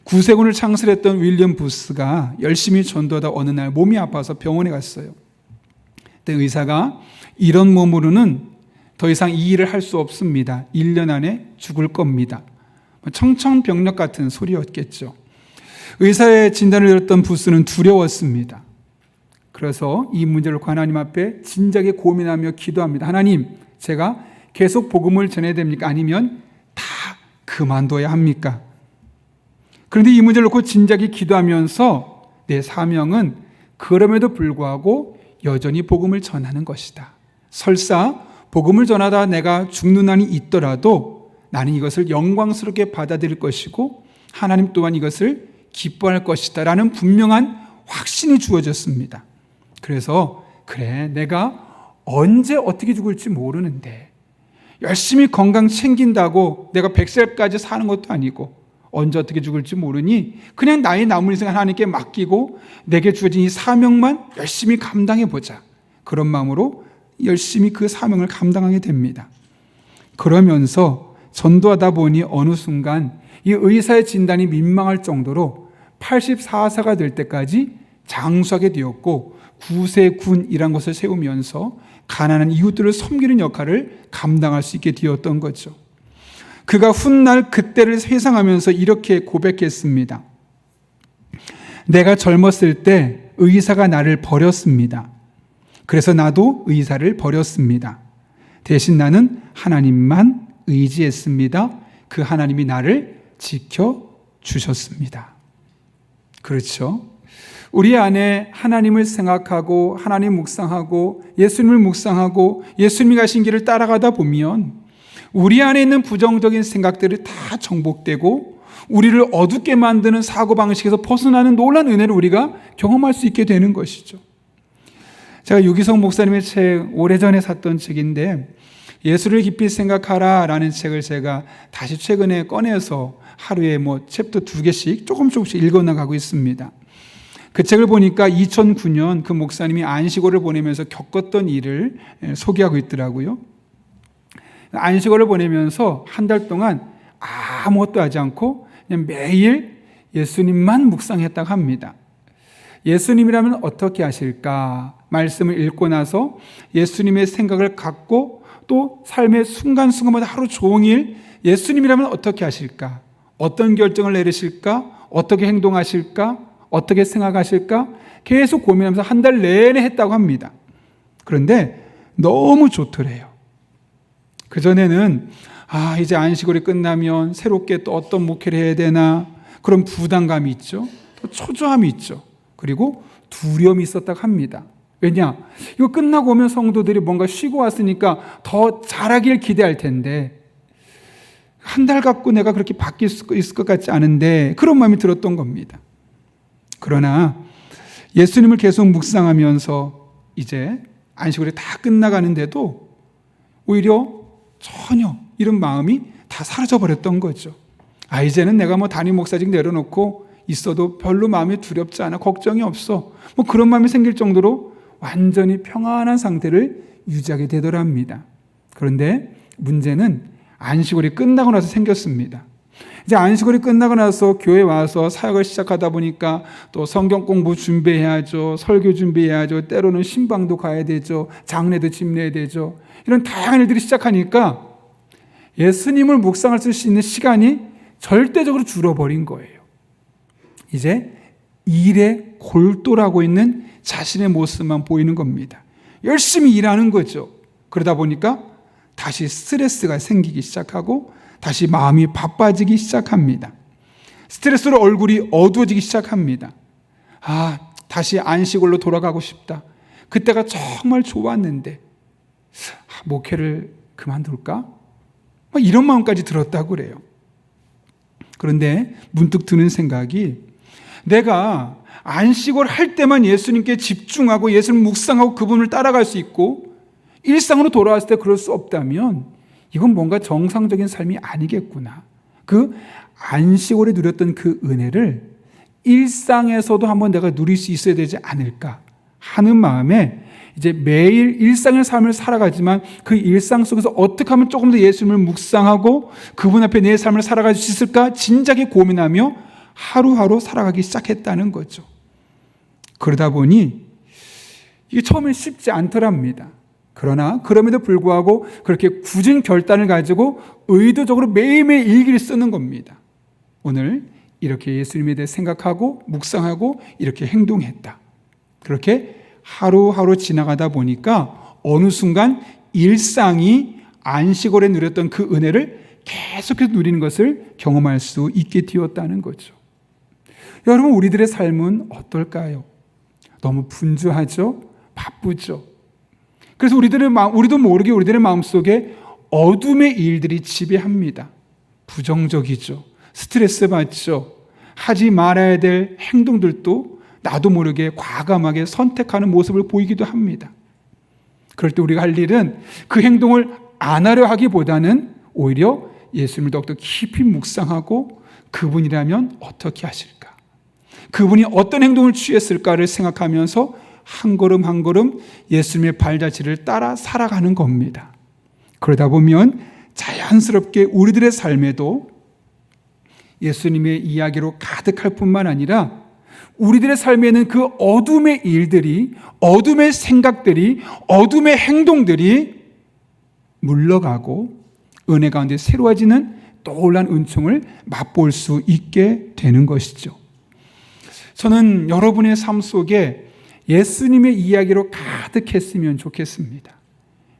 구세군을 창설했던 윌리엄 부스가 열심히 전도하다 어느 날 몸이 아파서 병원에 갔어요. 그때 의사가 이런 몸으로는 더 이상 이 일을 할 수 없습니다. 1년 안에 죽을 겁니다. 청천벽력 같은 소리였겠죠. 의사의 진단을 들었던 부스는 두려웠습니다. 그래서 이 문제를 하나님 앞에 진작에 고민하며 기도합니다. 하나님, 제가 계속 복음을 전해야 됩니까? 아니면 다 그만둬야 합니까? 그런데 이 문제를 놓고 진작에 기도하면서 내 사명은 그럼에도 불구하고 여전히 복음을 전하는 것이다. 설사 복음을 전하다 내가 죽는 한이 있더라도 나는 이것을 영광스럽게 받아들일 것이고 하나님 또한 이것을 기뻐할 것이다 라는 분명한 확신이 주어졌습니다. 그래서 그래, 내가 언제 어떻게 죽을지 모르는데 열심히 건강 챙긴다고 내가 100살까지 사는 것도 아니고 언제 어떻게 죽을지 모르니 그냥 나의 남은 인생 하나님께 맡기고 내게 주어진 이 사명만 열심히 감당해보자. 그런 마음으로 열심히 그 사명을 감당하게 됩니다. 그러면서 전도하다 보니 어느 순간 이 의사의 진단이 민망할 정도로 84세가 될 때까지 장수하게 되었고 구세군이란 것을 세우면서 가난한 이웃들을 섬기는 역할을 감당할 수 있게 되었던 거죠. 그가 훗날 그때를 회상하면서 이렇게 고백했습니다. 내가 젊었을 때 의사가 나를 버렸습니다. 그래서 나도 의사를 버렸습니다. 대신 나는 하나님만 의지했습니다. 그 하나님이 나를 지켜주셨습니다. 그렇죠? 우리 안에 하나님을 생각하고 하나님 묵상하고 예수님을 묵상하고 예수님이 가신 길을 따라가다 보면 우리 안에 있는 부정적인 생각들이 다 정복되고 우리를 어둡게 만드는 사고방식에서 벗어나는 놀라운 은혜를 우리가 경험할 수 있게 되는 것이죠. 제가 유기성 목사님의 책, 오래전에 샀던 책인데 예수를 깊이 생각하라 라는 책을 제가 다시 최근에 꺼내서 하루에 챕터 2개씩 조금씩 읽어나가고 있습니다. 그 책을 보니까 2009년 그 목사님이 안식월을 보내면서 겪었던 일을 소개하고 있더라고요. 안식월을 보내면서 한 달 동안 아무것도 하지 않고 그냥 매일 예수님만 묵상했다고 합니다. 예수님이라면 어떻게 하실까? 말씀을 읽고 나서 예수님의 생각을 갖고 또 삶의 순간순간마다 하루 종일 예수님이라면 어떻게 하실까? 어떤 결정을 내리실까? 어떻게 행동하실까? 어떻게 생각하실까? 계속 고민하면서 한 달 내내 했다고 합니다. 그런데 너무 좋더래요. 그전에는 이제 안식월이 끝나면 새롭게 또 어떤 목회를 해야 되나 그런 부담감이 있죠. 또 초조함이 있죠. 그리고 두려움이 있었다고 합니다. 왜냐? 이거 끝나고 오면 성도들이 뭔가 쉬고 왔으니까 더 잘하길 기대할 텐데 한 달 갖고 내가 그렇게 바뀔 수 있을 것 같지 않은데 그런 마음이 들었던 겁니다. 그러나 예수님을 계속 묵상하면서 이제 안식일이 다 끝나가는데도 오히려 전혀 이런 마음이 다 사라져버렸던 거죠. 이제는 내가 뭐 담임 목사직 내려놓고 있어도 별로 마음이 두렵지 않아, 걱정이 없어, 뭐 그런 마음이 생길 정도로 완전히 평안한 상태를 유지하게 되더랍니다. 그런데 문제는 안식일이 끝나고 나서 생겼습니다. 이제 안식일이 끝나고 나서 교회 와서 사역을 시작하다 보니까 또 성경 공부 준비해야죠, 설교 준비해야죠, 때로는 신방도 가야 되죠, 장례도 집례해야 되죠. 이런 다양한 일들이 시작하니까 예수님을 묵상할 수 있는 시간이 절대적으로 줄어버린 거예요. 이제 일에 골똘하고 있는 자신의 모습만 보이는 겁니다. 열심히 일하는 거죠. 그러다 보니까 다시 스트레스가 생기기 시작하고 다시 마음이 바빠지기 시작합니다. 스트레스로 얼굴이 어두워지기 시작합니다. 다시 안식일로 돌아가고 싶다. 그때가 정말 좋았는데 목회를 그만둘까? 이런 마음까지 들었다고 그래요. 그런데 문득 드는 생각이, 내가 안식일 할 때만 예수님께 집중하고 예수님 묵상하고 그분을 따라갈 수 있고 일상으로 돌아왔을 때 그럴 수 없다면 이건 뭔가 정상적인 삶이 아니겠구나. 그 안식일에 누렸던 그 은혜를 일상에서도 한번 내가 누릴 수 있어야 되지 않을까 하는 마음에 이제 매일 일상의 삶을 살아가지만 그 일상 속에서 어떻게 하면 조금 더 예수님을 묵상하고 그분 앞에 내 삶을 살아갈 수 있을까 진작에 고민하며 하루하루 살아가기 시작했다는 거죠. 그러다 보니 이게 처음엔 쉽지 않더랍니다. 그러나 그럼에도 불구하고 그렇게 굳은 결단을 가지고 의도적으로 매일매일 일기를 쓰는 겁니다. 오늘 이렇게 예수님에 대해 생각하고 묵상하고 이렇게 행동했다. 그렇게 하루하루 지나가다 보니까 어느 순간 일상이 안식일에 누렸던 그 은혜를 계속해서 누리는 것을 경험할 수 있게 되었다는 거죠. 여러분, 우리들의 삶은 어떨까요? 너무 분주하죠? 바쁘죠? 그래서 우리도 모르게 우리들의 마음속에 어둠의 일들이 지배합니다. 부정적이죠. 스트레스 받죠. 하지 말아야 될 행동들도 나도 모르게 과감하게 선택하는 모습을 보이기도 합니다. 그럴 때 우리가 할 일은 그 행동을 안 하려 하기보다는 오히려 예수님을 더욱더 깊이 묵상하고 그분이라면 어떻게 하실까? 그분이 어떤 행동을 취했을까를 생각하면서 한 걸음 한 걸음 예수님의 발자취를 따라 살아가는 겁니다. 그러다 보면 자연스럽게 우리들의 삶에도 예수님의 이야기로 가득할 뿐만 아니라 우리들의 삶에는 그 어둠의 일들이, 어둠의 생각들이, 어둠의 행동들이 물러가고 은혜 가운데 새로워지는 떠올란 은총을 맛볼 수 있게 되는 것이죠. 저는 여러분의 삶 속에 예수님의 이야기로 가득했으면 좋겠습니다.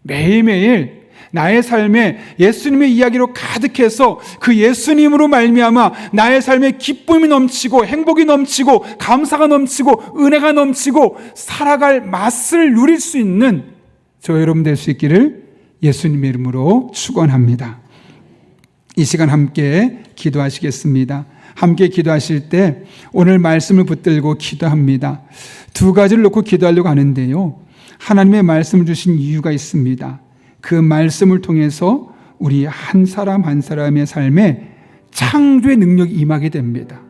매일매일 나의 삶에 예수님의 이야기로 가득해서 그 예수님으로 말미암아 나의 삶에 기쁨이 넘치고 행복이 넘치고 감사가 넘치고 은혜가 넘치고 살아갈 맛을 누릴 수 있는 저 여러분 될 수 있기를 예수님의 이름으로 축원합니다. 이 시간 함께 기도하시겠습니다. 함께 기도하실 때 오늘 말씀을 붙들고 기도합니다. 두 가지를 놓고 기도하려고 하는데요. 하나님의 말씀을 주신 이유가 있습니다. 그 말씀을 통해서 우리 한 사람 한 사람의 삶에 창조의 능력이 임하게 됩니다.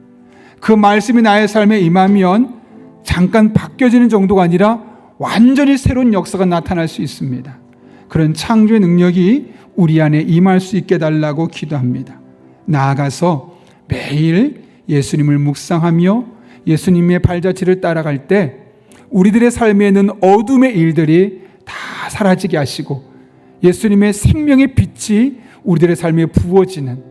그 말씀이 나의 삶에 임하면 잠깐 바뀌어지는 정도가 아니라 완전히 새로운 역사가 나타날 수 있습니다. 그런 창조의 능력이 우리 안에 임할 수 있게 해달라고 기도합니다. 나아가서 매일 예수님을 묵상하며 예수님의 발자취를 따라갈 때 우리들의 삶에는 어둠의 일들이 다 사라지게 하시고 예수님의 생명의 빛이 우리들의 삶에 부어지는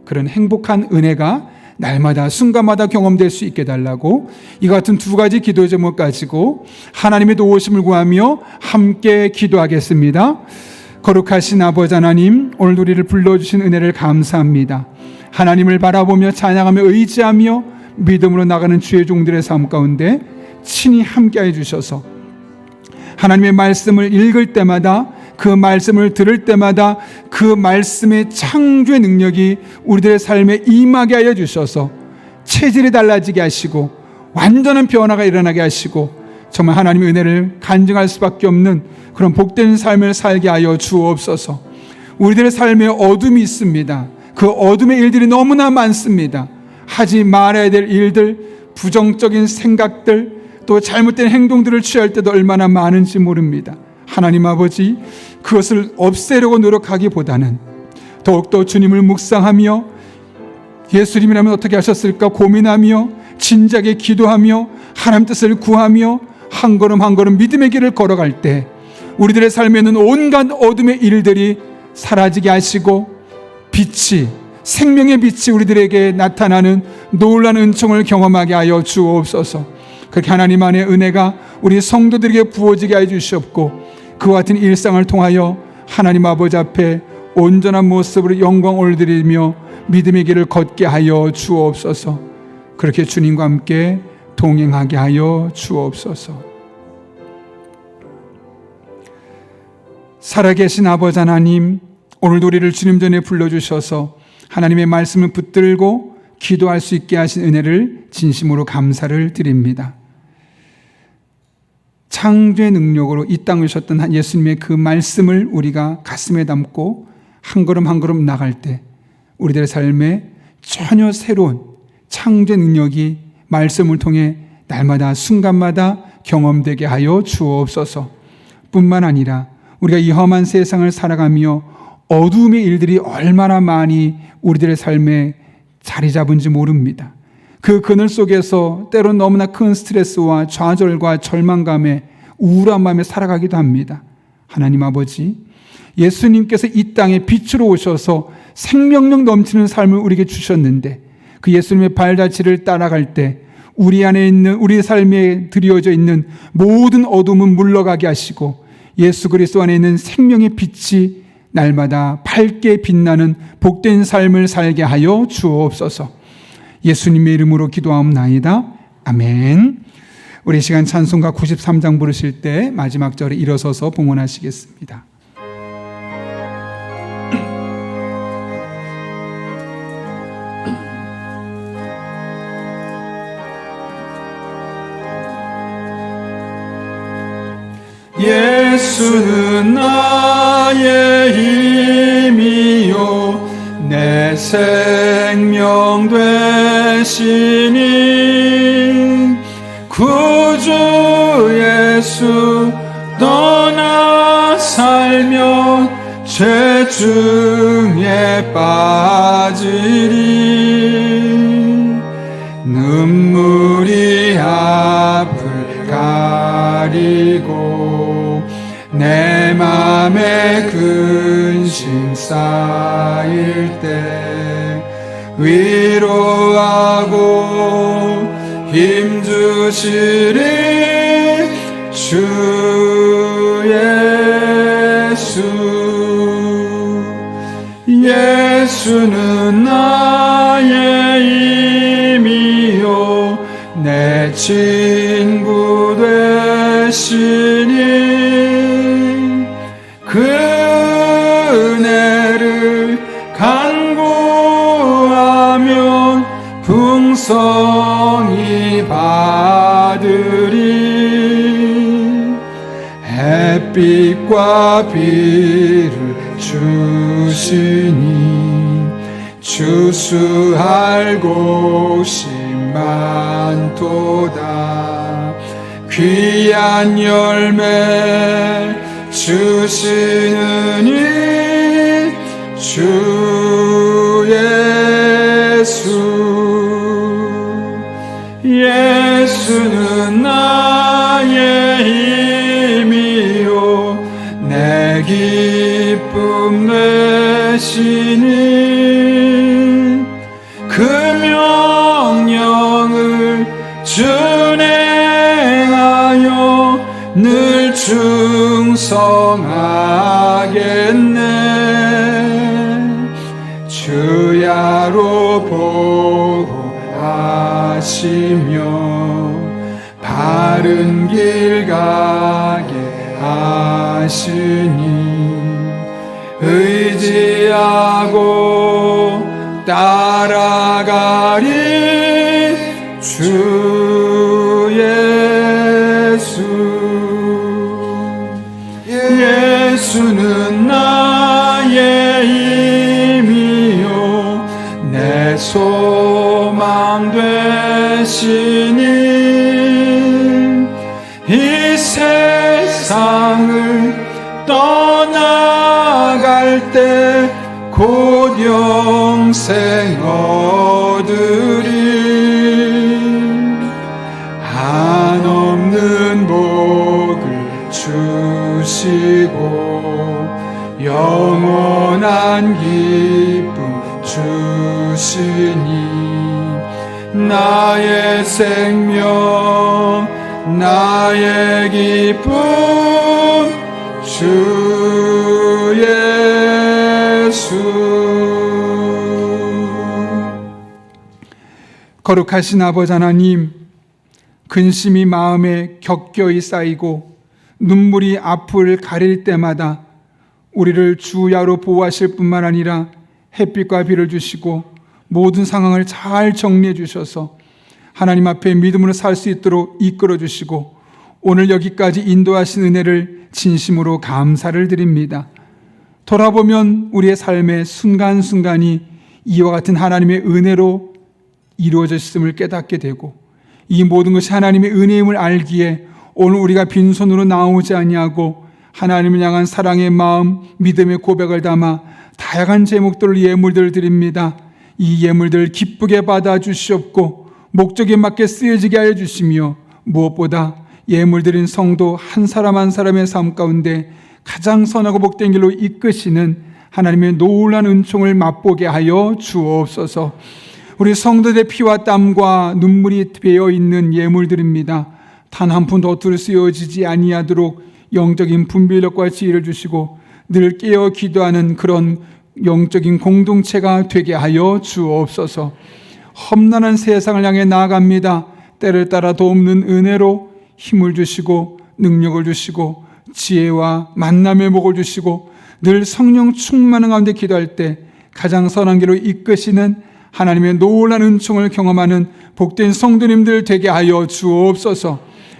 그런 행복한 은혜가 날마다 순간마다 경험될 수 있게 해달라고 이 같은 두 가지 기도 제목 가지고 하나님의 도우심을 구하며 함께 기도하겠습니다. 거룩하신 아버지 하나님, 오늘 우리를 불러주신 은혜를 감사합니다. 하나님을 바라보며 찬양하며 의지하며 믿음으로 나가는 주의 종들의 삶 가운데 친히 함께해 주셔서 하나님의 말씀을 읽을 때마다 그 말씀을 들을 때마다 그 말씀의 창조의 능력이 우리들의 삶에 임하게 하여 주셔서 체질이 달라지게 하시고 완전한 변화가 일어나게 하시고 정말 하나님의 은혜를 간증할 수밖에 없는 그런 복된 삶을 살게 하여 주옵소서. 우리들의 삶에 어둠이 있습니다. 그 어둠의 일들이 너무나 많습니다. 하지 말아야 될 일들, 부정적인 생각들, 또 잘못된 행동들을 취할 때도 얼마나 많은지 모릅니다. 하나님 아버지, 그것을 없애려고 노력하기보다는 더욱더 주님을 묵상하며 예수님이라면 어떻게 하셨을까 고민하며 진작에 기도하며 하나님 뜻을 구하며 한 걸음 한 걸음 믿음의 길을 걸어갈 때 우리들의 삶에는 온갖 어둠의 일들이 사라지게 하시고 빛이, 생명의 빛이 우리들에게 나타나는 놀라운 은총을 경험하게 하여 주옵소서. 그렇게 하나님 안의 은혜가 우리 성도들에게 부어지게 하여 주시옵고 그와 같은 일상을 통하여 하나님 아버지 앞에 온전한 모습으로 영광 올려드리며 믿음의 길을 걷게 하여 주옵소서. 그렇게 주님과 함께 동행하게 하여 주옵소서. 살아계신 아버지 하나님, 오늘도 우리를 주님 전에 불러주셔서 하나님의 말씀을 붙들고 기도할 수 있게 하신 은혜를 진심으로 감사를 드립니다. 창조의 능력으로 이 땅에 오셨던 예수님의 그 말씀을 우리가 가슴에 담고 한 걸음 한 걸음 나갈 때 우리들의 삶에 전혀 새로운 창조의 능력이 말씀을 통해 날마다 순간마다 경험되게 하여 주옵소서. 뿐만 아니라 우리가 이 험한 세상을 살아가며 어두움의 일들이 얼마나 많이 우리들의 삶에 자리 잡은지 모릅니다. 그 그늘 속에서 때론 너무나 큰 스트레스와 좌절과 절망감에 우울한 마음에 살아가기도 합니다. 하나님 아버지, 예수님께서 이 땅에 빛으로 오셔서 생명력 넘치는 삶을 우리에게 주셨는데 그 예수님의 발자취를 따라갈 때 우리 안에 있는 우리 삶에 드리워져 있는 모든 어둠은 물러가게 하시고 예수 그리스도 안에 있는 생명의 빛이 날마다 밝게 빛나는 복된 삶을 살게 하여 주옵소서. 예수님의 이름으로 기도하옵나이다. 아멘. 우리 시간 찬송가 93장 부르실 때 마지막 절에 일어서서 봉헌하시겠습니다. 예수는 나의 힘이요 내 생명 되시니 구주 예수 떠나 살면 죄 중에 빠지리 눈물이 앞을 가리고 내 맘에 근심 쌓일 때 위로하고 힘주시리 주 예수. 예수는 나의 힘이요 내 친구 되시니 그 은혜를 간구하면 풍성히 받으리 햇빛과 비를 주시니 주수할 곳이 많도다 귀한 열매 주시느니 주 예수. 예수는 나의 힘이요 내 기쁨 되시니 그 명령을 준행하여 늘 충성하겠네 주야로 보호하시며 바른 길 가게 하시니 하고 따라가리 주 예수. 예수는 나의 힘이요 내 소망 되시니 이 세상을 떠나갈 때 곧 영생 얻으리. 한없는 복을 주시고 영원한 기쁨 주시니 나의 생명 나의 기쁨 주 예수. 거룩하신 아버지 하나님, 근심이 마음에 격겨이 쌓이고 눈물이 앞을 가릴 때마다 우리를 주야로 보호하실 뿐만 아니라 햇빛과 비를 주시고 모든 상황을 잘 정리해 주셔서 하나님 앞에 믿음으로 살 수 있도록 이끌어 주시고 오늘 여기까지 인도하신 은혜를 진심으로 감사를 드립니다. 돌아보면 우리의 삶의 순간순간이 이와 같은 하나님의 은혜로 이루어졌음을 깨닫게 되고 이 모든 것이 하나님의 은혜임을 알기에 오늘 우리가 빈손으로 나오지 아니하고 하나님을 향한 사랑의 마음, 믿음의 고백을 담아 다양한 제목들을 예물들을 드립니다. 이 예물들 기쁘게 받아 주시옵고 목적에 맞게 쓰여지게 하여 주시며 무엇보다 예물 드린 성도 한 사람 한 사람의 삶 가운데 가장 선하고 복된 길로 이끄시는 하나님의 놀라운 은총을 맛보게 하여 주옵소서. 우리 성도들의 피와 땀과 눈물이 배어있는 예물들입니다. 단 한 푼 더 쓰여지지 아니하도록 영적인 분별력과 지혜를 주시고 늘 깨어 기도하는 그런 영적인 공동체가 되게 하여 주옵소서. 험난한 세상을 향해 나아갑니다. 때를 따라 돕는 은혜로 힘을 주시고 능력을 주시고 지혜와 만남의 복을 주시고 늘 성령 충만한 가운데 기도할 때 가장 선한 길로 이끄시는 하나님의 놀라운 은총을 경험하는 복된 성도님들 되게 하여 주옵소서.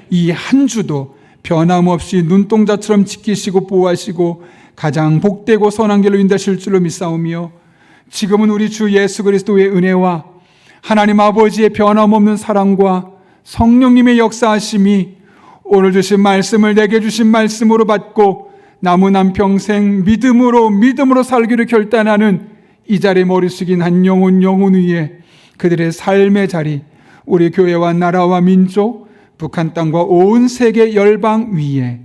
이 한 주도 변함없이 눈동자처럼 지키시고 보호하시고 가장 복되고 선한 길로 인도하실 줄로 믿사오며 지금은 우리 주 예수 그리스도의 은혜와 하나님 아버지의 변함없는 사랑과 성령님의 역사하심이 오늘 주신 말씀을 내게 주신 말씀으로 받고 남은 한평생 믿음으로 살기를 결단하는 이 자리에 머리 숙인 한 영혼 위에 그들의 삶의 자리, 우리 교회와 나라와 민족, 북한 땅과 온 세계 열방 위에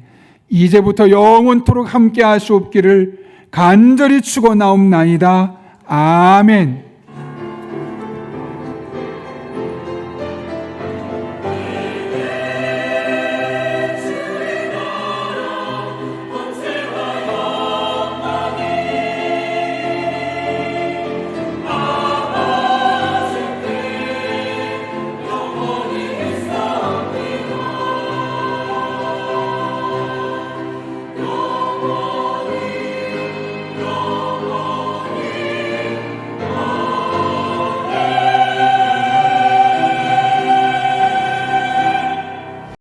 이제부터 영원토록 함께 하시옵기를 간절히 축원하옵나이다. 아멘.